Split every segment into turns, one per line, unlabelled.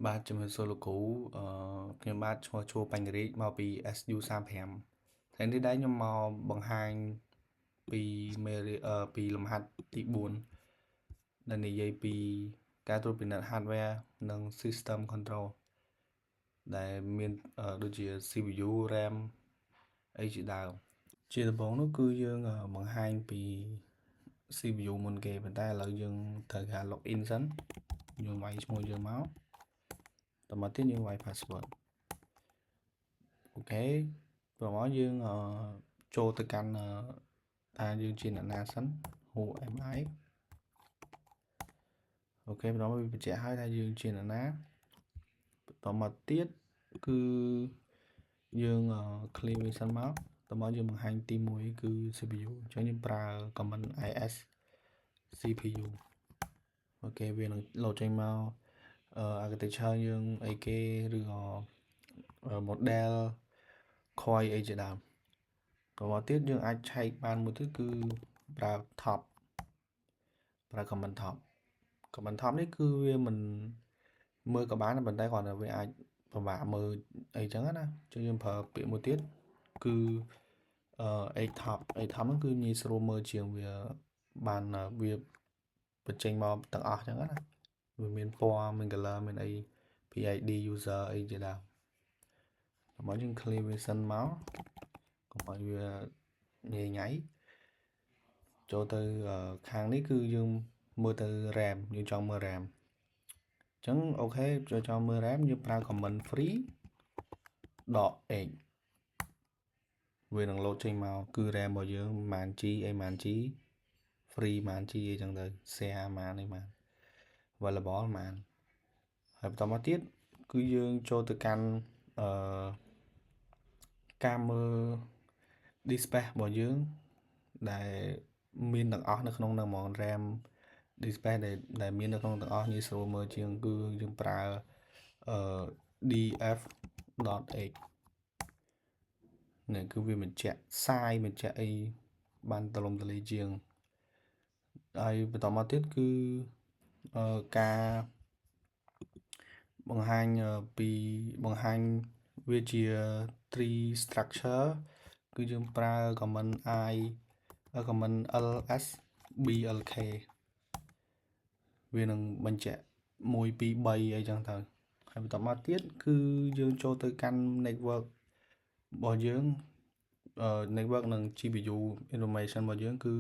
បាទជំរាបសួរលោកគ្រូខ្ញុំបាទឈ្មោះជួបបញ្ញរិទ្ធមកពី SU35 ថ្ងៃនេះដែរខ្ញុំមកបង្ហាញពីមេរៀនពីលំហាត់ទី4ដែលនិយាយពីការត្រួតពិនិត្យ hardware និង system control ដែលមានដូចជា CPU RAM អីជាដើមជាដំបូងនោះគឺយើងបង្ហាញពី CPU មុនគេប៉ុន្តែឥឡូវយើងត្រូវការ login សិនយើងវាយឈ្មោះយើងមកតមកទៀតយើងវាយ password អូខេប្រហែលយើងចូលទៅកាន់ថាយើងជាអ្នកណាសិន Who am I អូខេប្រហែលវាបញ្ជាក់ឲ្យថាយើងជាអ្នកណាបន្តមកទៀតគឺយើង clear វាសិនមកតមកយើងបង្ហាញទី1គឺ CPU អញ្ចឹងយើងប្រើ command is CPU អូខេវានឹងលោតចេញមក architecture យើងអីគេឬក៏ model coin អីជាដើមក៏មកទៀតយើងអាចឆែកបានមួយទៀតគឺប្រើ top ប្រើ command top នេះគឺវាមិនមើលក៏បានប៉ុន្តែគ្រាន់តែវាអាចពិបាកមើលអីចឹងណាចឹងយើងប្រើពាក្យមួយទៀតគឺ 8 top ហ្នឹងគឺងាយស្រួលមើលជាងវាបានវាបញ្ចេញមកទាំងអស់ចឹងណាវាមានពណ៌មាន color មានអី PID user អីជាដើមមកយើង clear វាសិនមកកុំឲ្យវាងាយញ៉ៃចូលទៅខាងនេះគឺយើងមើលទៅ RAM យើងចង់មើល RAM អញ្ចឹងអូខេចូលចង់មើល RAM យើងប្រើ command free .h វានឹង load ចេញមកគឺ RAM របស់យើងប៉ុន្មាន G អីប៉ុន្មាន G free ប៉ុន្មាន G អីចឹងទៅ share ប៉ុន្មានអីប៉ុន្មាន available ប៉ុន្មានហើយបន្តមកទៀតគឺយើងចូលទៅកាន់ការមើល display របស់យើងដែលមានទាំងអស់នៅក្នុងហ្នឹងហ្មង RAM display ដែលមាននៅក្នុងទាំងអស់ងាយស្រួលមើលជាងគឺយើងប្រើdf.h នេះគឺវាបញ្ជាក់សាយបញ្ជាក់អីបានទលំទលាយជាងហើយបន្តមកទៀតគឺការបង្ហាញវាជា tree structure គឺយើងប្រើ command ls blk វានឹងបញ្ជាក់1 2 3អីចឹងទៅហើយបន្តមកទៀតគឺយើងចូលទៅកាន់ network របស់យើង network និង GPU information របស់យើងគឺ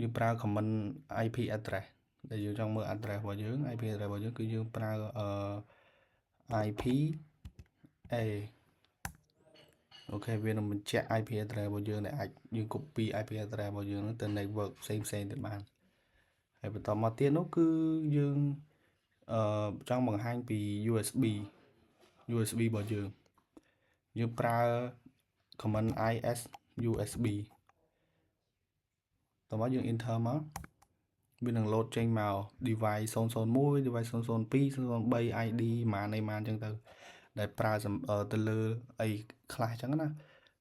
យើងប្រើ command IP address ដែលយើងចង់មើល address របស់យើង IP address របស់យើងគឺយើងប្រើIP A អូខេវានឹងបញ្ជាក់ IP address របស់យើងដែលអាចយើង copy IP address របស់យើងទៅ network ផ្សេងទៀតបានហើយបន្តមកទៀតនោះគឺយើងចង់បង្ហាញពី USB របស់យើងប្រើ command is USB តោះមកយើង enter មកវានឹង load ចេញមក device 001 device 002 003 ID ម៉ានអញ្ចឹងទៅដែលប្រើទៅលើអីខ្លះអញ្ចឹងណា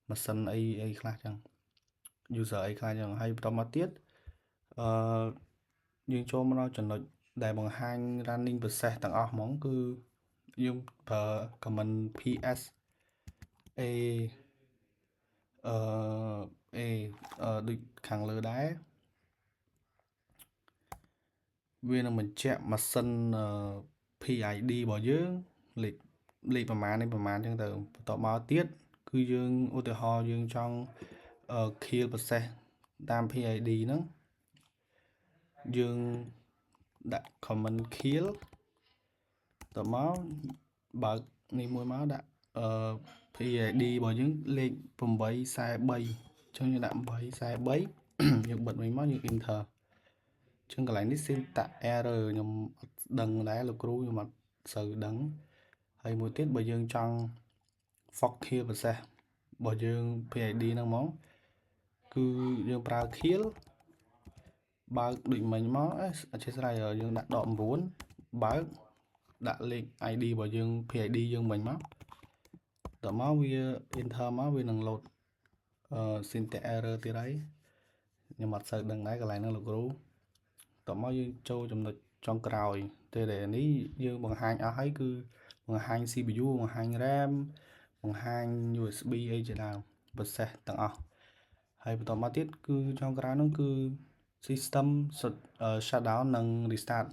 ម៉ាស៊ីនអីខ្លះអញ្ចឹង user អីខ្លះអញ្ចឹងហើយបន្តមកទៀតយើងចូលមកដល់ចំណុចដែលបង្ហាញ running process ទាំងអស់ហ្មងគឺយើងប្រើ command ps a ដូចខាងលើដែរវានឹងបញ្ជាក់ម៉ាស៊ីន PID របស់យើងលេខប្រមាណនេះប្រមាណអញ្ចឹងទៅបន្តមកទៀតគឺយើងឧទាហរណ៍យើងចង់kill process តាម PID ហ្នឹងយើងដាក់ command kill តមកបើកនេះមួយមកដាក់PID របស់យើងលេខ843អញ្ចឹងយើងដាក់843យើងបិទវិញមកយើង enter អញ្ចឹងកន្លែងនេះ syntax error ខ្ញុំអត់ដឹងដែរលោកគ្រូខ្ញុំអត់សូវដឹងហើយមួយទៀតបើយើងចង់ fork kill process របស់យើង PID ហ្នឹងហ្មងគឺយើងប្រើ kill បើកដូចមិញមកអធិស្ឋានយើងដាក់ដក9បើកដាក់លេខ ID របស់យើង PID យើងមិញមកតមកវា enter មកវានឹង load syntax error ទៀតហើយខ្ញុំអត់សូវដឹងដែរកន្លែងហ្នឹងលោកគ្រូតមកយើងចូលចំណុច trong crowd thế để ní dương bằng hai hay cứ bằng hai CPU bằng hai RAM bằng hai USB ấy chỉ là bật xe tặng hay bắt đầu mà tiết cứ trong crowd nó cứ system shutdown nâng restart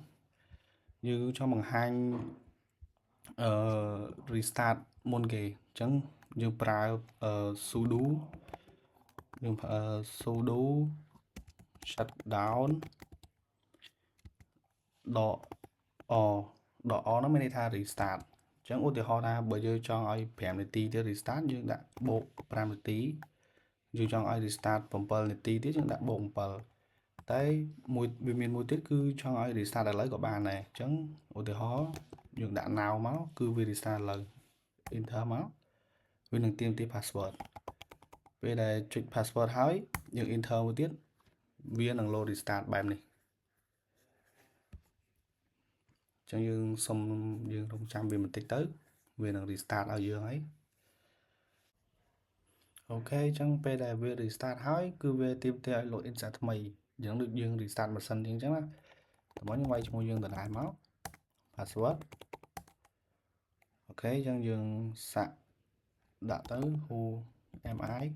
như cho bằng hai restart môn kì chẳng như prao sudo như sudo shutdown đỏ nó mới thay restart chẳng ưu họ ra bởi giờ cho ai phèm để tí để restart nhưng đã bộ pram tí dù cho ai restart bấm bờ để tí tiếp nhưng đã bồng bờ tới vì mình mua tiết cứ cho ai restart là lấy của bạn này chẳng ưu họ nhưng đã nào máu cứ vì restart lần enter máu vì đừng tìm password về đây check password hỏi nhưng enter một tiết viên đừng load restart bài này chẳng dương xong dương không trăm vì mình tích tới vì đừng restart ở dương ấy ok chẳng về đây về restart hỏi cứ về tìm theo lỗi insert mày dẫn được dương restart mà sân tiếng chẳng là mỗi như quay cho dương từ lại máu password ok chẳng dương sạc đã tới khu em ái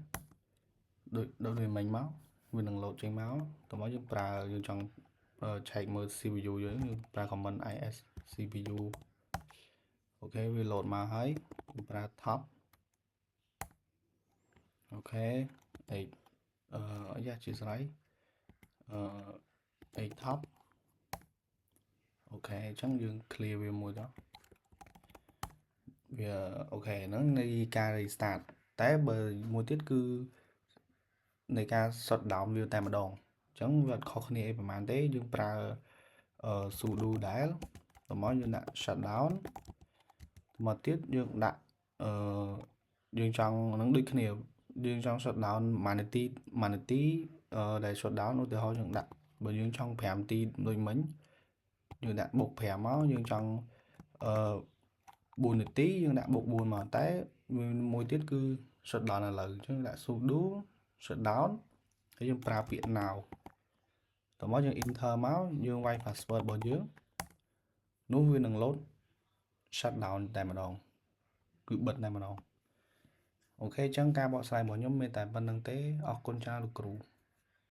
đôi mình máu vì đừng lột trên máu tụi mới giúp ra dương trong chạy mở CPU dưới như ra comment is CPU ok vì load mà thấy ra top ok ấy giá trị lấy 8 top ok chẳng dương clear về mùi đó vì ok nó đi ca restart té bờ mùi tiết cưในការ shutdown វាតែម្ដងអញ្ចឹងវាអត់ខុសគ្នាអីប្រហែលទេយើងប្រើsudo ដែលតម្រូវយើងដាក់ shutdown មកទៀតយើងដាក់យើងចង់នឹងដូចគ្នាយើងចង់ shutdown មួយនាទីដែល shutdown ឧទាហរណ៍យើងដាក់បើយើងចង់5នាទីដូចមិញយើងដាក់បុក5មកយើងចង់4នាទីយើងដាក់បុក4មកតែមួយទៀតគឺ shutdown ឥឡូវអញ្ចឹងដាក់ sudo shutdown ហើយយើងប្រើពាក្យ now តោះមកយើង enter មកយើងវាយ password របស់យើងនោះវានឹង load shutdown តែម្ដងគឺបិទតែម្ដងអូខេអញ្ចឹងការបកស្រាយរបស់ខ្ញុំមានតែប៉ុណ្្នឹងទេអរគុណច្រើនលោកគ្រូ